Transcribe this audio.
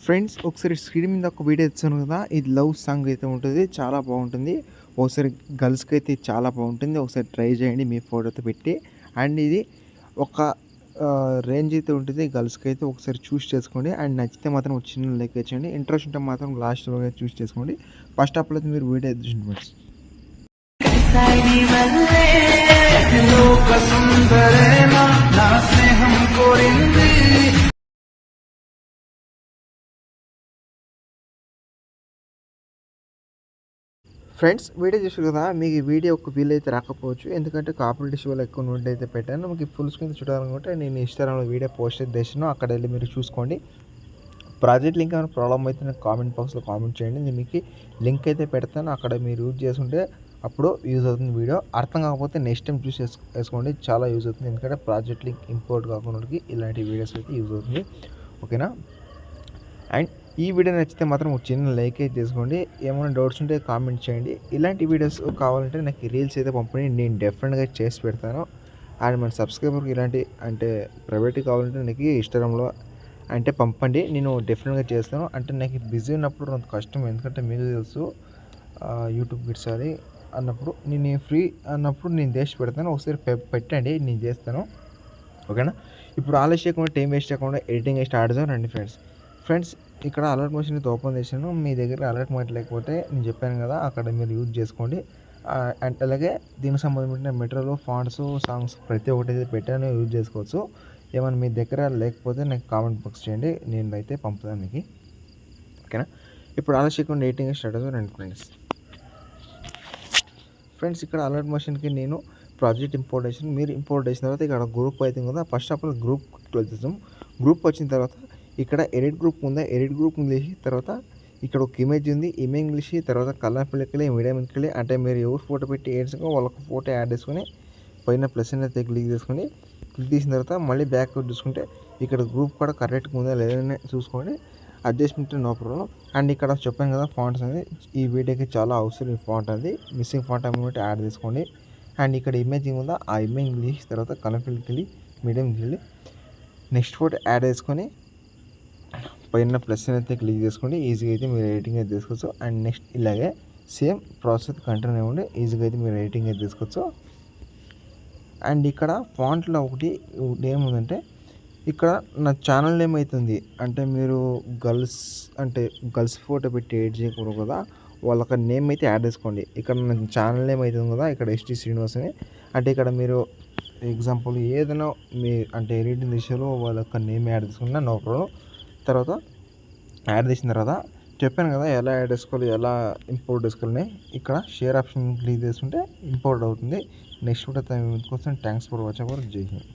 Friends ఒకసారి screen మీద ఒక వీడియో ఇచ్చాను కదా, ఇది లవ్ సాంగ్ అయితే ఉంటుంది, చాలా బాగుంటుంది. ఒకసారి గర్ల్స్కి అయితే చాలా బాగుంటుంది, ఒకసారి ట్రై చేయండి మీ ఫోటోతో పెట్టి. అండ్ ఇది ఒక రేంజ్ అయితే ఉంటుంది, గర్ల్స్కి అయితే ఒకసారి చూస్ చేసుకోండి. అండ్ నచ్చితే మాత్రం ఒక చిన్న లైక్ ఇచ్చండి, ఇంట్రెస్ట్ ఉంటే మాత్రం లాస్ట్లో చూస్ చేసుకోండి. ఫస్ట్ అప్లో అయితే మీరు వీడియో చూడండి ఫ్రెండ్స్. ఫ్రెండ్స్ వీడియో చూసారు కదా, మీకు ఈ వీడియో ఒక వీల్ అయితే రాకపోవచ్చు, ఎందుకంటే కాపరేట్ ఇష్యూ వల్ల ఎక్కువ నోట్ అయితే పెట్టాను. మీకు ఫుల్ స్క్రీన్ చూడాలనుకుంటే నేను ఇన్స్టాగ్రామ్లో వీడియో పోస్ట్ అయితే చేసాను, అక్కడ వెళ్ళి మీరు చూసుకోండి. ప్రాజెక్ట్ లింక్ ఏమైనా ప్రాబ్లమ్ అయితే నాకు కామెంట్ బాక్స్లో కామెంట్ చేయండి, నేను మీకు లింక్ అయితే పెడతాను, అక్కడ మీరు యూజ్ చేసుకుంటే అప్పుడు యూజ్ అవుతుంది. వీడియో అర్థం కాకపోతే నెక్స్ట్ టైం చూసి వేసుకోండి, చాలా యూజ్ అవుతుంది. ఎందుకంటే ప్రాజెక్ట్ లింక్ ఇంపోర్ట్ కాకుండా ఇలాంటి వీడియోస్ అయితే యూజ్ అవుతుంది, ఓకేనా. అండ్ ఈ వీడియో నచ్చితే మాత్రం ఒక చిన్న లైక్ అయితే చేసుకోండి, ఏమైనా డౌట్స్ ఉంటే కామెంట్ చేయండి. ఇలాంటి వీడియోస్ కావాలంటే నాకు రీల్స్ అయితే పంపండి, నేను డెఫినెట్గా చేసి పెడతాను. అండ్ మన సబ్స్క్రైబర్కి ఇలాంటి అంటే ప్రైవేట్గా కావాలంటే నాకు ఇన్స్టాగ్రామ్లో అంటే పంపండి, నేను డెఫినెట్గా చేస్తాను. అంటే నాకు బిజీ ఉన్నప్పుడు కొంత కష్టం, ఎందుకంటే మీకు తెలుసు యూట్యూబ్ గిట్స్ అది అన్నప్పుడు నేను ఫ్రీ అన్నప్పుడు నేను చేసి పెడతాను. ఒకసారి పెట్టండి, నేను చేస్తాను, ఓకేనా. ఇప్పుడు ఆలస్యం చేయకుండా టైం వేస్ట్ చేయకుండా ఎడిటింగ్ స్టార్ట్ చేద్దాం రండి ఫ్రెండ్స్. ఇక్కడ అలర్ట్ మోషన్ అయితే ఓపెన్ చేశాను, మీ దగ్గర అలర్ట్ మోషన్ లేకపోతే నేను చెప్పాను కదా అక్కడ మీరు యూజ్ చేసుకోండి. అండ్ అలాగే దీనికి సంబంధించిన మెటీరియల్, ఫాంట్స్, సాంగ్స్ ప్రతి ఒక్కటి అయితే పెట్టాను, యూజ్ చేసుకోవచ్చు. ఏమైనా మీ దగ్గర లేకపోతే నాకు కామెంట్ బాక్స్ చేయండి, నేను అయితే పంపుతాను మీకు, ఓకేనా. ఇప్పుడు ఆలస్యం చేయకుండా ఎడిటింగ్ స్టార్ట్ అవుతాం రండి ఫ్రెండ్స్. ఇక్కడ అలర్ట్ మోషన్కి నేను ప్రాజెక్ట్ ఇంపోర్ట్ చేసాను, మీరు ఇంపోర్ట్ చేసిన తర్వాత ఇక్కడ గ్రూప్ అయితే కదా, first of all group close చేస్తాం. గ్రూప్ వచ్చిన తర్వాత ఇక్కడ ఎడిట్ గ్రూప్ ఉందా, ఎడిట్ గ్రూప్ చేసి తర్వాత ఇక్కడ ఒక ఇమేజ్ ఉంది, ఇమేజ్ తీసి తర్వాత కలర్ ఫిల్కి మీడియం వెళ్ళి, అంటే మీరు ఎవరు ఫోటో పెట్టి వేసుకొని వాళ్ళకి ఫోటో యాడ్ చేసుకొని పైన ప్లస్ అయితే క్లిక్ చేసుకొని, క్లిక్ చేసిన తర్వాత మళ్ళీ బ్యాక్ చూసుకుంటే ఇక్కడ గ్రూప్ కూడా కరెక్ట్గా ఉందా లేదని చూసుకోండి, అడ్జస్ట్మెంట్ నో ప్రాబ్లం. అండ్ ఇక్కడ చెప్పాను కదా ఫాంట్స్ అనేది ఈ వీడియోకి చాలా అవసరం, ఈ ఫాంట్ అది మిస్సింగ్ ఫాంట్ అమౌంట్ యాడ్ చేసుకోండి. అండ్ ఇక్కడ ఇమేజ్ ఉందా, ఆ ఇమేజ్ తీసి తర్వాత కలర్ ఫిల్కి వెళ్ళి మీడియంకి వెళ్ళి నెక్స్ట్ ఫోటో యాడ్ చేసుకొని పైన ప్లస్ అయితే క్లిక్ చేసుకోండి, ఈజీగా అయితే మీరు ఎడిటింగ్ అయితే తీసుకోవచ్చు. అండ్ నెక్స్ట్ ఇలాగే సేమ్ ప్రాసెస్ కంటిన్యూ అవ్వండి, ఈజీగా అయితే మీరు ఎడిటింగ్ అయితే తీసుకోవచ్చు. అండ్ ఇక్కడ ఫాంట్లో ఒకటి ఏముందంటే ఇక్కడ నా ఛానల్ నేమ్ అవుతుంది, అంటే మీరు గర్ల్స్ ఫోటో పెట్టి ఎడిట్ చేయకూడదు కదా, వాళ్ళకి నేమ్ అయితే యాడ్ చేసుకోండి. ఇక్కడ నా ఛానల్ నేమ్ అవుతుంది కదా, ఇక్కడ ఎస్టీ శ్రీనివాస్ అని, అంటే ఇక్కడ మీరు ఎగ్జాంపుల్ ఏదైనా మీ అంటే ఎడిటింగ్ దిశలో వాళ్ళ యొక్క నేమ్ యాడ్ చేసుకున్నా నో ప్రాబ్లం. తర్వాత యాడ్ చేసిన తర్వాత చెప్పాను కదా ఎలా యాడ్ చేసుకోవాలి, ఎలా ఇంపోర్ట్ చేసుకోవాలని, ఇక్కడ షేర్ ఆప్షన్ క్లిక్ చేసుకుంటే ఇంపోర్ట్ అవుతుంది. నెక్స్ట్ కూడా కోసం థ్యాంక్స్ ఫర్ వాచింగ్. జై హింద్.